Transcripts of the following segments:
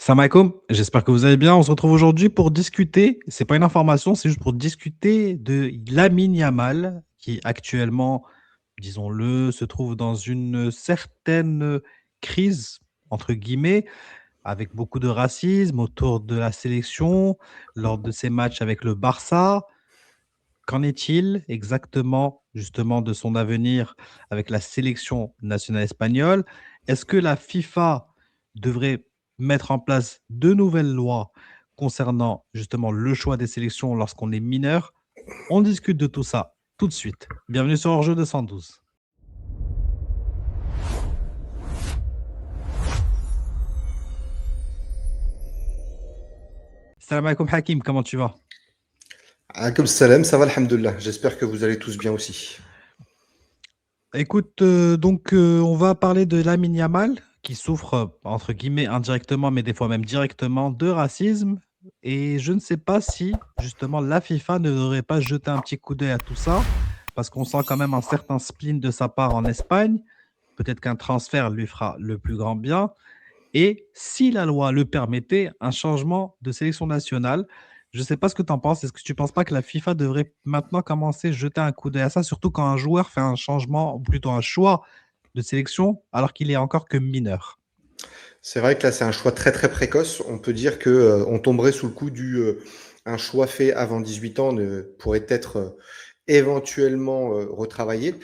Salam alaikum, j'espère que vous allez bien. On se retrouve aujourd'hui pour discuter, c'est pas une information, c'est juste pour discuter de Lamine Yamal, qui actuellement, disons-le, se trouve dans une certaine crise, entre guillemets, avec beaucoup de racisme autour de la sélection, lors de ses matchs avec le Barça. Qu'en est-il exactement, justement, de son avenir avec la sélection nationale espagnole? Est-ce que la FIFA devrait mettre en place de nouvelles lois concernant justement le choix des sélections lorsqu'on est mineur? On discute de tout ça tout de suite. Bienvenue sur Hors-jeu 212. Salam alaikum Hakim, comment tu vas? Comme salam, ça va, alhamdoulilah. J'espère que vous allez tous bien aussi. Écoute, on va parler de Lamine Yamal, qui souffre, entre guillemets, indirectement, mais des fois même directement, de racisme. Et je ne sais pas si, justement, la FIFA ne devrait pas jeter un petit coup d'œil à tout ça, parce qu'on sent quand même un certain spleen de sa part en Espagne. Peut-être qu'un transfert lui fera le plus grand bien. Et si la loi le permettait, un changement de sélection nationale. Je ne sais pas ce que tu en penses. Est-ce que tu ne penses pas que la FIFA devrait maintenant commencer à jeter un coup d'œil à ça, surtout quand un joueur fait un changement, ou plutôt un choix de sélection, alors qu'il est encore que mineur? C'est vrai que là, c'est un choix très très précoce. On peut dire que on tomberait sous le coup du un choix fait avant 18 ans ne pourrait être éventuellement retravaillé.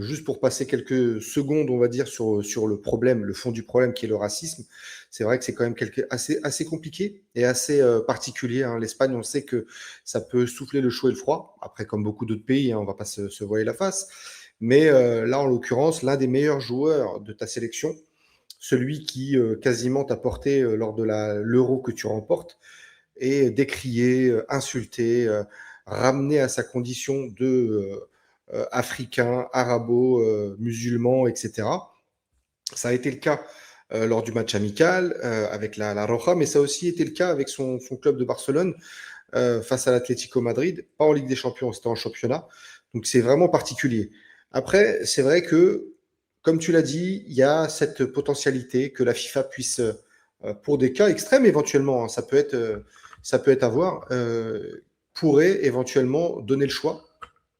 Juste pour passer quelques secondes, on va dire sur le problème, le fond du problème qui est le racisme. C'est vrai que c'est quand même assez compliqué et assez particulier, hein. L'Espagne, on sait que ça peut souffler le chaud et le froid. Après, comme beaucoup d'autres pays, hein, on va pas se voiler la face. Mais là, en l'occurrence, l'un des meilleurs joueurs de ta sélection, celui qui quasiment t'a porté lors de l'Euro que tu remportes, est décrié, insulté, ramené à sa condition de africain, arabo, musulman, etc. Ça a été le cas lors du match amical avec la Roja, mais ça a aussi été le cas avec son club de Barcelone face à l'Atlético Madrid, pas en Ligue des Champions, c'était en championnat. Donc c'est vraiment particulier. Après, c'est vrai que, comme tu l'as dit, il y a cette potentialité que la FIFA puisse, pour des cas extrêmes éventuellement, hein, ça peut être à voir, pourrait éventuellement donner le choix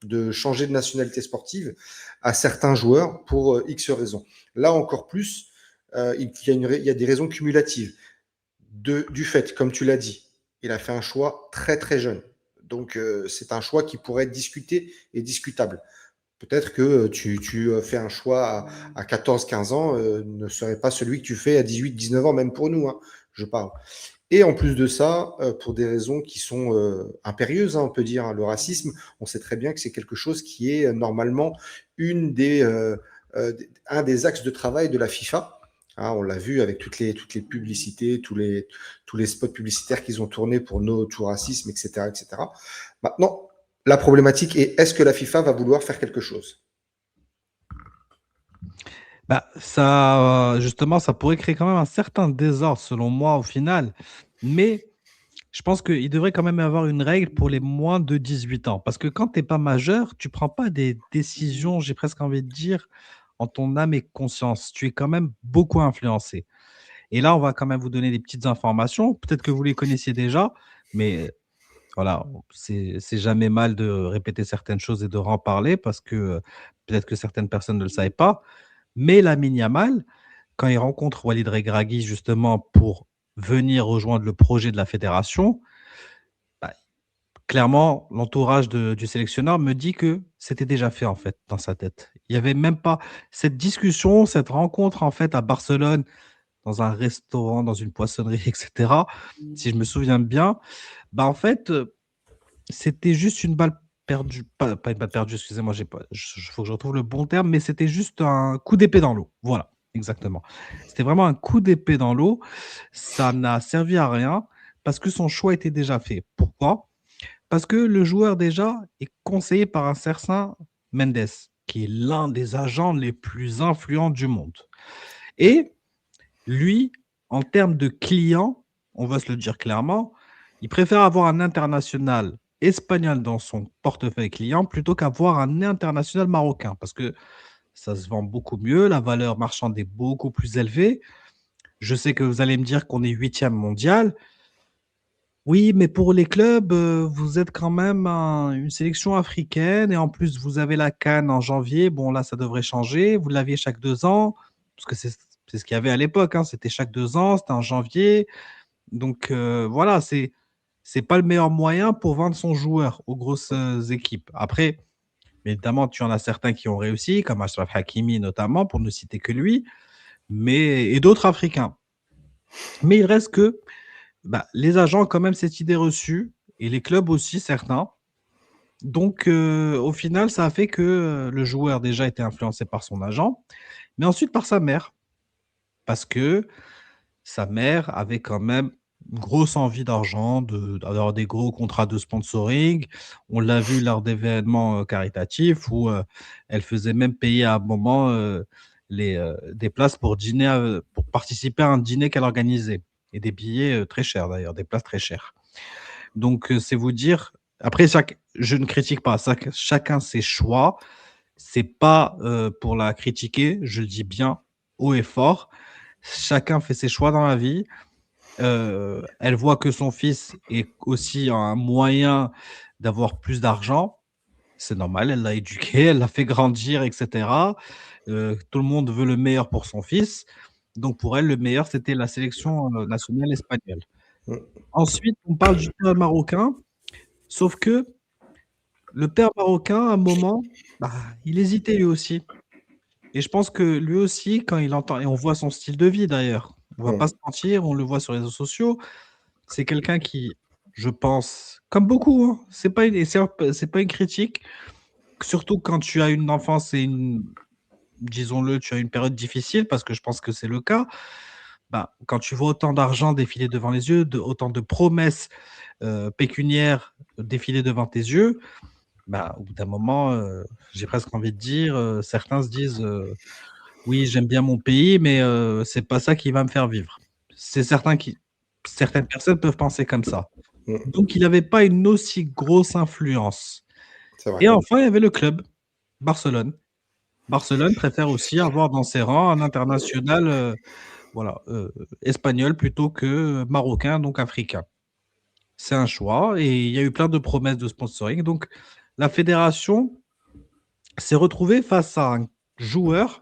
de changer de nationalité sportive à certains joueurs pour X raisons. Là encore plus, il y a des raisons cumulatives du fait, comme tu l'as dit, il a fait un choix très très jeune. Donc c'est un choix qui pourrait être discuté et discutable. Peut-être que tu fais un choix à 14-15 ans, ne serait pas celui que tu fais à 18-19 ans, même pour nous, hein, je parle. Et en plus de ça, pour des raisons qui sont impérieuses, hein, on peut dire, hein, le racisme, on sait très bien que c'est quelque chose qui est normalement une des, un des axes de travail de la FIFA. Hein, on l'a vu avec toutes les publicités, tous les spots publicitaires qu'ils ont tournés pour No to Racisme, etc., etc. Maintenant, la problématique est est-ce que la FIFA va vouloir faire quelque chose? Bah, ça, justement, ça pourrait créer quand même un certain désordre, selon moi, au final. Mais je pense qu'il devrait quand même y avoir une règle pour les moins de 18 ans. Parce que quand tu n'es pas majeur, tu ne prends pas des décisions, j'ai presque envie de dire, en ton âme et conscience. Tu es quand même beaucoup influencé. Et là, on va quand même vous donner des petites informations. Peut-être que vous les connaissiez déjà, mais voilà, c'est jamais mal de répéter certaines choses et de en parler parce que peut-être que certaines personnes ne le savaient pas. Mais Lamine Yamal, quand il rencontre Walid Regragui justement pour venir rejoindre le projet de la fédération, bah, clairement, l'entourage du sélectionneur me dit que c'était déjà fait en fait dans sa tête. Il n'y avait même pas cette discussion, cette rencontre en fait à Barcelone, dans un restaurant, dans une poissonnerie, etc. Si je me souviens bien, bah en fait, c'était juste une balle perdue, pas une balle perdue, excusez-moi, j'ai pas, faut que je retrouve le bon terme, mais c'était juste un coup d'épée dans l'eau. Voilà, exactement. C'était vraiment un coup d'épée dans l'eau. Ça n'a servi à rien parce que son choix était déjà fait. Pourquoi? Parce que le joueur déjà est conseillé par un certain Mendes, qui est l'un des agents les plus influents du monde. Et lui, en termes de client, on va se le dire clairement, il préfère avoir un international espagnol dans son portefeuille client plutôt qu'avoir un international marocain parce que ça se vend beaucoup mieux, la valeur marchande est beaucoup plus élevée. Je sais que vous allez me dire qu'on est huitième mondial. Oui, mais pour les clubs, vous êtes quand même une sélection africaine et en plus, vous avez la CAN en janvier. Bon, là, ça devrait changer. Vous l'aviez chaque 2 ans, parce que c'est ce qu'il y avait à l'époque, hein. C'était chaque 2 ans, c'était en janvier. Donc voilà, c'est pas le meilleur moyen pour vendre son joueur aux grosses équipes. Après, évidemment, tu en as certains qui ont réussi, comme Achraf Hakimi notamment, pour ne citer que lui, et d'autres Africains. Mais il reste que bah, les agents ont quand même cette idée reçue, et les clubs aussi, certains. Donc, au final, ça a fait que le joueur déjà était influencé par son agent, mais ensuite par sa mère, parce que sa mère avait quand même une grosse envie d'argent, d'avoir des gros contrats de sponsoring. On l'a vu lors d'événements caritatifs où elle faisait même payer à un moment des places pour dîner, pour participer à un dîner qu'elle organisait. Et des billets très chers d'ailleurs, des places très chères. Donc, c'est vous dire. Après, je ne critique pas, chacun ses choix. C'est pas pour la critiquer, je le dis bien haut et fort. Chacun fait ses choix dans la vie. Elle voit que son fils est aussi un moyen d'avoir plus d'argent. C'est normal, elle l'a éduqué, elle l'a fait grandir, etc. Tout le monde veut le meilleur pour son fils. Donc pour elle, le meilleur, c'était la sélection nationale espagnole. Mm. Ensuite, on parle du père marocain, sauf que le père marocain, à un moment, bah, il hésitait lui aussi. Et je pense que lui aussi, quand il entend, et on voit son style de vie d'ailleurs, on va pas se Mm. mentir, on le voit sur les réseaux sociaux, c'est quelqu'un qui, je pense, comme beaucoup, hein, c'est pas une critique, surtout quand tu as une enfance et disons-le, tu as une période difficile, parce que je pense que c'est le cas. Bah, quand tu vois autant d'argent défiler devant les yeux, autant de promesses pécuniaires défiler devant tes yeux, bah, au bout d'un moment, j'ai presque envie de dire, certains se disent oui, j'aime bien mon pays, mais c'est pas ça qui va me faire vivre. C'est certain qui Certaines personnes peuvent penser comme ça. Mm. Donc il avait pas une aussi grosse influence. C'est vrai. Et enfin, il y avait le club, Barcelone. Barcelone préfère aussi avoir dans ses rangs un international, voilà, espagnol plutôt que marocain, donc africain. C'est un choix et il y a eu plein de promesses de sponsoring. Donc la fédération s'est retrouvée face à un joueur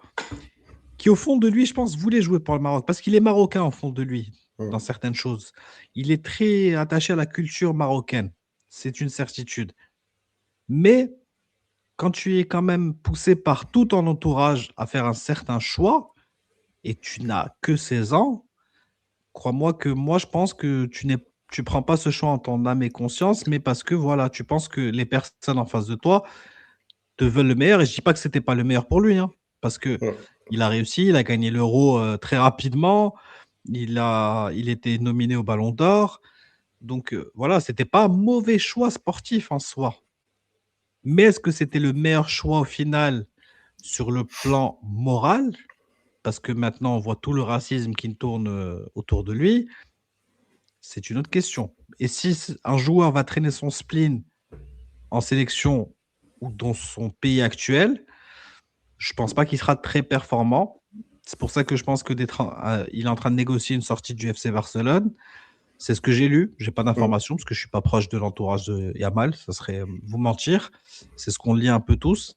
qui, au fond de lui, je pense, voulait jouer pour le Maroc, parce qu'il est marocain au fond de lui, dans Mm. certaines choses. Il est très attaché à la culture marocaine, c'est une certitude. Mais quand tu es quand même poussé par tout ton entourage à faire un certain choix, et tu n'as que 16 ans, crois-moi que moi, je pense que tu prends pas ce choix en ton âme et conscience, mais parce que voilà, tu penses que les personnes en face de toi te veulent le meilleur. Et je dis pas que c'était pas le meilleur pour lui, hein, parce que Mm. il a réussi, il a gagné l'Euro très rapidement, il était nominé au Ballon d'Or. Donc voilà, c'était pas un mauvais choix sportif en soi. Mais est-ce que c'était le meilleur choix au final sur le plan moral? Parce que maintenant, on voit tout le racisme qui tourne autour de lui. C'est une autre question. Et si un joueur va traîner son spleen en sélection ou dans son pays actuel, je pense pas qu'il sera très performant. C'est pour ça que je pense que il est en train de négocier une sortie du FC Barcelone. C'est ce que j'ai lu. J'ai pas Mm. d'informations parce que je suis pas proche de l'entourage de Yamal. Ça serait vous mentir. C'est ce qu'on lit un peu tous.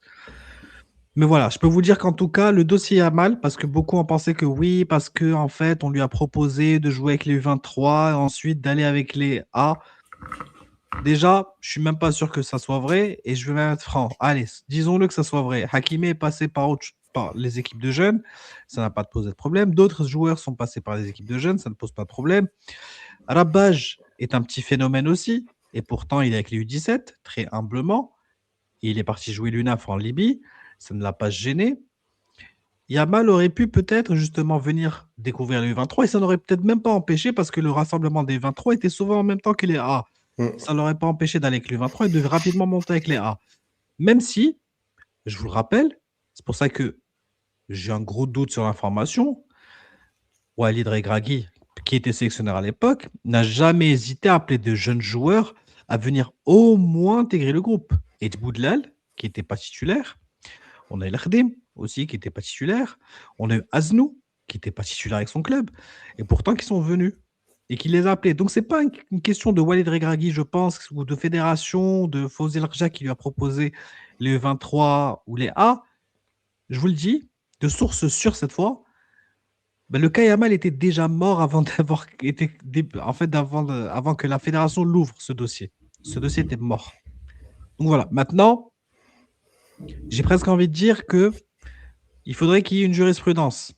Mais voilà, je peux vous dire qu'en tout cas, le dossier Yamal, parce que beaucoup ont pensé que oui, parce que en fait, on lui a proposé de jouer avec les U23, ensuite d'aller avec les A. Déjà, je suis même pas sûr que ça soit vrai et je vais même être franc. Allez, disons-le que ça soit vrai. Hakimi est passé par les équipes de jeunes, ça n'a pas posé de problème. D'autres joueurs sont passés par les équipes de jeunes, ça ne pose pas de problème. Rabaj est un petit phénomène aussi et pourtant il est avec les U17, très humblement. Et il est parti jouer l'UNAF en Libye, ça ne l'a pas gêné. Yamal aurait pu peut-être justement venir découvrir les U23 et ça n'aurait peut-être même pas empêché parce que le rassemblement des 23 était souvent en même temps que les A. Mm. Ça ne l'aurait pas empêché d'aller avec les 23 et de rapidement monter avec les A. Même si, je vous le rappelle, c'est pour ça que j'ai un gros doute sur l'information, Walid Regragui, qui était sélectionneur à l'époque, n'a jamais hésité à appeler de jeunes joueurs à venir au moins intégrer le groupe. Et Boudlal, qui n'était pas titulaire, on a eu Khadim aussi, qui n'était pas titulaire, on a eu Aznou. qui n'étaient pas titulaires avec son club, et pourtant qui sont venus et qui les a appelés. Donc, c'est pas une question de Walid Regragui, je pense, ou de fédération, de Fawzi Larja qui lui a proposé les 23 ou les A. Je vous le dis, de source sûre cette fois, ben, le cas Yamal était déjà mort avant d'avoir été, en fait, avant que la fédération l'ouvre ce dossier. Ce dossier était mort. Donc voilà. Maintenant, j'ai presque envie de dire que il faudrait qu'il y ait une jurisprudence,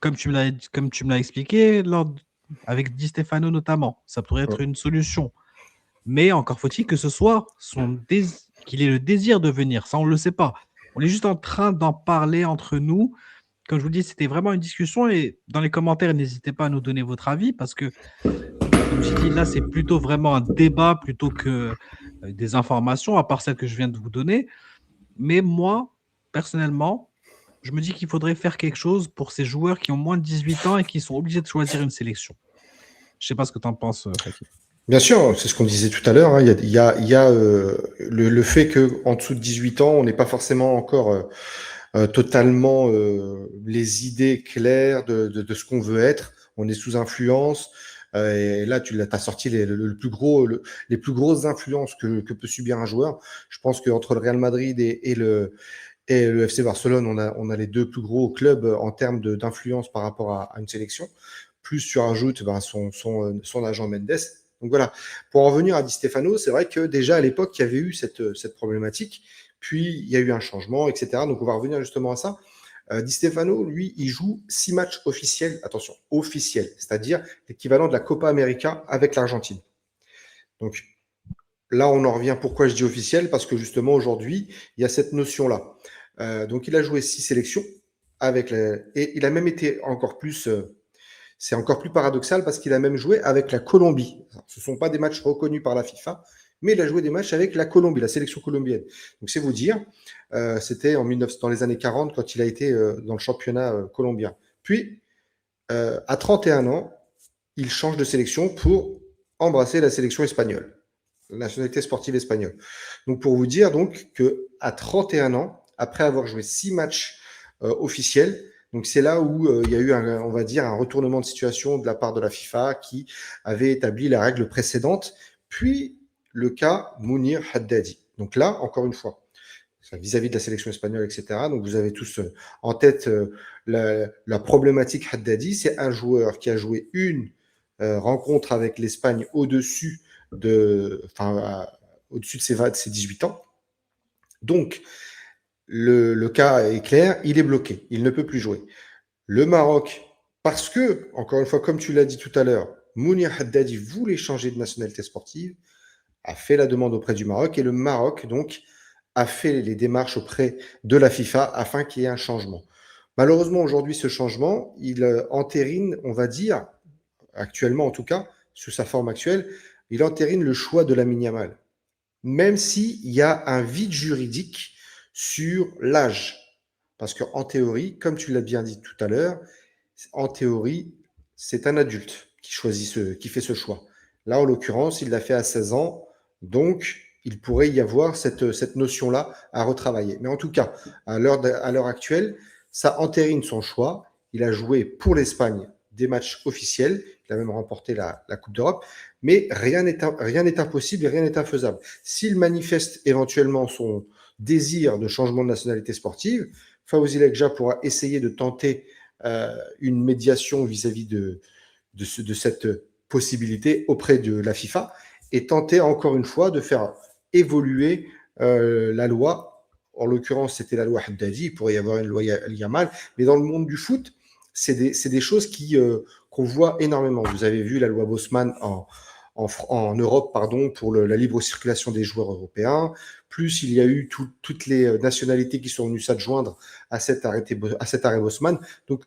comme tu me l'as expliqué, avec Di Stefano notamment. Ça pourrait être une solution. Mais encore faut-il que ce soit qu'il ait le désir de venir. Ça, on ne le sait pas. On est juste en train d'en parler entre nous. Comme je vous dis, c'était vraiment une discussion et dans les commentaires, n'hésitez pas à nous donner votre avis parce que, comme j'ai dit, là, c'est plutôt vraiment un débat plutôt que des informations, à part celles que je viens de vous donner. Mais moi, personnellement, je me dis qu'il faudrait faire quelque chose pour ces joueurs qui ont moins de 18 ans et qui sont obligés de choisir une sélection. Je ne sais pas ce que tu en penses, Faki. Bien sûr, c'est ce qu'on disait tout à l'heure. Hein. Il y a le fait qu'en dessous de 18 ans, on n'est pas forcément encore totalement les idées claires de ce qu'on veut être. On est sous influence. Et là, tu as sorti les plus grosses influences que peut subir un joueur. Je pense qu'entre le Real Madrid et le FC Barcelone, on a les deux plus gros clubs en termes d'influence par rapport à une sélection. Plus tu rajoutes son agent Mendes. Donc voilà, pour en revenir à Di Stefano, c'est vrai que déjà à l'époque, il y avait eu cette problématique, puis il y a eu un changement, etc. Donc on va revenir justement à ça. Di Stefano, lui, il joue 6 matchs officiels, attention, officiels, c'est-à-dire l'équivalent de la Copa América avec l'Argentine. Donc là, on en revient, pourquoi je dis officiel? Parce que justement, aujourd'hui, il y a cette notion-là. Donc il a joué 6 sélections, et il a même été encore plus... c'est encore plus paradoxal parce qu'il a même joué avec la Colombie. Alors, ce ne sont pas des matchs reconnus par la FIFA, mais il a joué des matchs avec la Colombie, la sélection colombienne. Donc c'est vous dire, c'était dans les années 40 quand il a été dans le championnat colombien. Puis, à 31 ans, il change de sélection pour embrasser la sélection espagnole, la nationalité sportive espagnole. Donc pour vous dire donc qu'à 31 ans, après avoir joué 6 matchs officiels, donc c'est là où il y a eu, on va dire, un retournement de situation de la part de la FIFA qui avait établi la règle précédente, puis le cas Mounir Haddadi. Donc là, encore une fois, vis-à-vis de la sélection espagnole, etc. Donc vous avez tous en tête la problématique Haddadi. C'est un joueur qui a joué une rencontre avec l'Espagne au-dessus de ses 18 ans. Donc, le cas est clair, il est bloqué, il ne peut plus jouer. Le Maroc, parce que, encore une fois, comme tu l'as dit tout à l'heure, Mounir Haddadi voulait changer de nationalité sportive, a fait la demande auprès du Maroc, et le Maroc, donc, a fait les démarches auprès de la FIFA afin qu'il y ait un changement. Malheureusement, aujourd'hui, ce changement, il entérine, on va dire, actuellement en tout cas, sous sa forme actuelle, il entérine le choix de Lamine Yamal. Même s'il y a un vide juridique sur l'âge. Parce qu'en théorie, comme tu l'as bien dit tout à l'heure, en théorie, c'est un adulte qui fait ce choix. Là, en l'occurrence, il l'a fait à 16 ans, donc il pourrait y avoir cette notion-là à retravailler. Mais en tout cas, à l'heure actuelle, ça entérine son choix. Il a joué pour l'Espagne des matchs officiels. Il a même remporté la Coupe d'Europe. Mais rien n'est impossible et rien n'est infaisable. S'il manifeste éventuellement son désir de changement de nationalité sportive, Fawzi Lekja pourra essayer de tenter une médiation vis-à-vis de cette possibilité auprès de la FIFA et tenter encore une fois de faire évoluer la loi. En l'occurrence, c'était la loi Haddadi, il pourrait y avoir une loi Yamal, mais dans le monde du foot, c'est des choses qu'on voit énormément. Vous avez vu la loi Bosman en Europe, pardon, pour la libre circulation des joueurs européens. Plus il y a eu toutes les nationalités qui sont venues s'adjoindre à cet arrêt Bosman. Donc,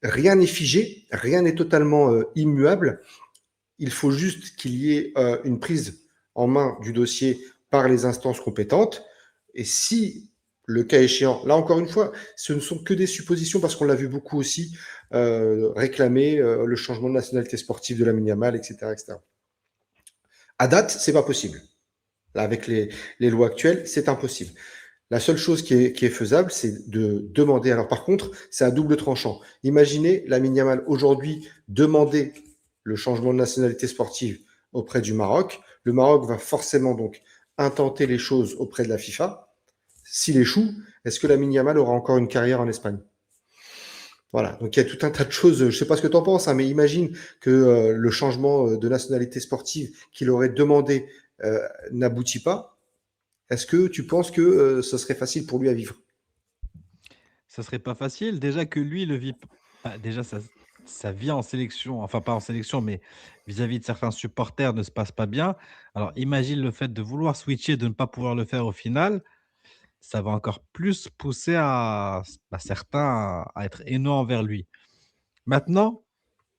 rien n'est figé, rien n'est totalement immuable. Il faut juste qu'il y ait une prise en main du dossier par les instances compétentes. Et si le cas échéant, là encore une fois, ce ne sont que des suppositions parce qu'on l'a vu beaucoup aussi réclamer le changement de nationalité sportive de Lamine Yamal, etc., etc. À date, c'est pas possible. Là, avec les lois actuelles, c'est impossible. La seule chose qui est faisable, c'est de demander. Alors par contre, c'est à double tranchant. Imaginez Lamine Yamal aujourd'hui demander le changement de nationalité sportive auprès du Maroc. Le Maroc va forcément donc intenter les choses auprès de la FIFA. S'il échoue, est-ce que Lamine Yamal aura encore une carrière en Espagne? Voilà, donc il y a tout un tas de choses. Je ne sais pas ce que tu en penses, hein, mais imagine que le changement de nationalité sportive qu'il aurait demandé n'aboutit pas. Est-ce que tu penses que ce serait facile pour lui à vivre? Ça serait pas facile. Déjà que lui le vit déjà sa vie en sélection, enfin pas en sélection, mais vis-à-vis de certains supporters ne se passe pas bien. Alors imagine le fait de vouloir switcher, de ne pas pouvoir le faire au final, ça va encore plus pousser certains à être haineux envers lui. Maintenant,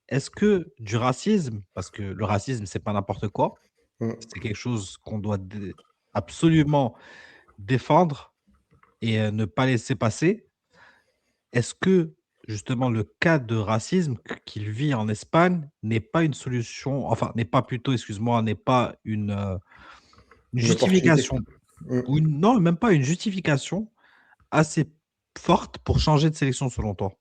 est-ce que du racisme, parce que le racisme, c'est pas n'importe quoi, Mm. c'est quelque chose qu'on doit absolument défendre et ne pas laisser passer. Est-ce que justement le cas de racisme qu'il vit en Espagne n'est pas une solution, enfin n'est pas plutôt, excuse-moi, n'est pas une Une opportunité. justification Mm. ou non, même pas une justification assez forte pour changer de sélection selon toi?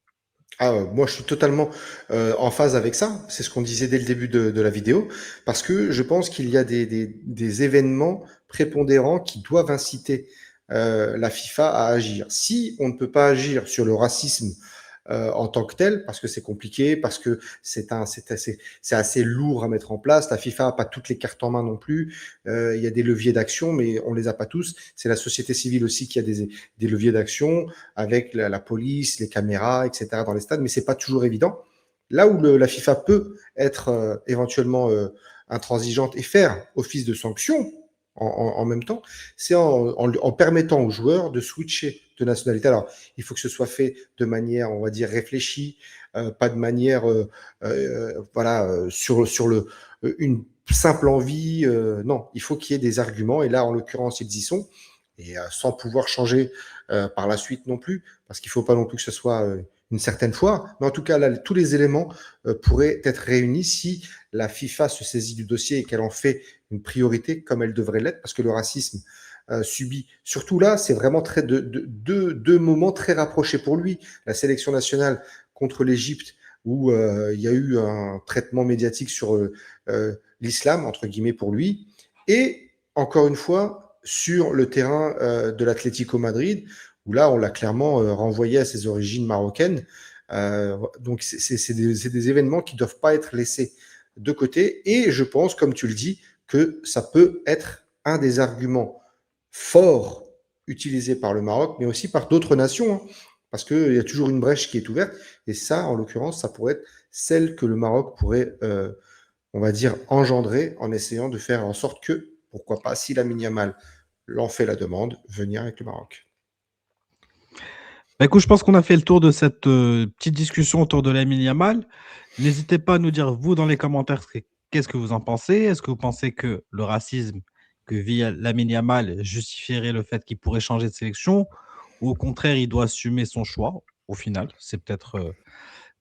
Ah, moi, je suis totalement en phase avec ça. C'est ce qu'on disait dès le début de la vidéo, parce que je pense qu'il y a des événements prépondérants qui doivent inciter la FIFA à agir. Si on ne peut pas agir sur le racisme en tant que tel, parce que c'est compliqué, parce que c'est assez lourd à mettre en place. La FIFA n'a pas toutes les cartes en main non plus. Il y a des leviers d'action, mais on les a pas tous. C'est la société civile aussi qui a des leviers d'action avec la police, les caméras, etc. dans les stades, mais c'est pas toujours évident. Là où la FIFA peut être éventuellement intransigeante et faire office de sanction en même temps, c'est en permettant aux joueurs de switcher de nationalité. Alors, il faut que ce soit fait de manière, on va dire, réfléchie, pas de manière, voilà, sur une simple envie. Non, il faut qu'il y ait des arguments. Et là, en l'occurrence, ils y sont. Et sans pouvoir changer par la suite non plus, parce qu'il ne faut pas non plus que ce soit une certaine fois. Mais en tout cas, là, tous les éléments pourraient être réunis si la FIFA se saisit du dossier et qu'elle en fait une priorité comme elle devrait l'être, parce que le racisme subit, surtout là, c'est vraiment deux moments très rapprochés pour lui. La sélection nationale contre l'Égypte, où il y a eu un traitement médiatique sur l'islam, entre guillemets, pour lui. Et encore une fois, sur le terrain de l'Atlético Madrid, où là, on l'a clairement renvoyé à ses origines marocaines. Donc, c'est des événements qui ne doivent pas être laissés de côté. Et je pense, comme tu le dis, que ça peut être un des arguments forts utilisés par le Maroc, mais aussi par d'autres nations, hein, parce qu'il y a toujours une brèche qui est ouverte. Et ça, en l'occurrence, ça pourrait être celle que le Maroc pourrait, on va dire, engendrer en essayant de faire en sorte que, pourquoi pas, si Lamine Yamal l'en fait la demande, venir avec le Maroc. Bah, écoute, je pense qu'on a fait le tour de cette petite discussion autour de Lamine Yamal. N'hésitez pas à nous dire, vous, dans les commentaires, qu'est-ce que vous en pensez. Est-ce que vous pensez que le racisme que vit Lamine Yamal justifierait le fait qu'il pourrait changer de sélection ou au contraire, il doit assumer son choix au final? C'est peut-être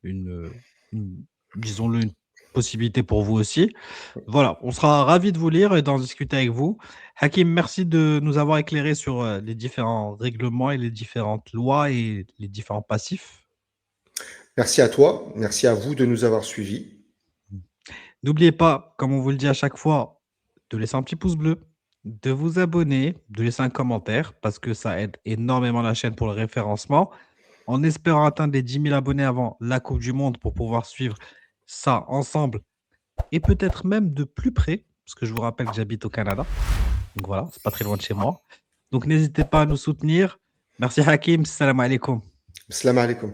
une disons-le, une possibilité pour vous aussi. Voilà, on sera ravis de vous lire et d'en discuter avec vous. Hakim, merci de nous avoir éclairé sur les différents règlements et les différentes lois et les différents passifs. Merci à toi, merci à vous de nous avoir suivis. N'oubliez pas, comme on vous le dit à chaque fois, de laisser un petit pouce bleu, de vous abonner, de laisser un commentaire parce que ça aide énormément la chaîne pour le référencement. En espérant atteindre les 10 000 abonnés avant la Coupe du Monde pour pouvoir suivre ça ensemble et peut-être même de plus près, parce que je vous rappelle que j'habite au Canada. Donc voilà, c'est pas très loin de chez moi. Donc n'hésitez pas à nous soutenir. Merci Hakim, salam alaikum. Salam alaikum.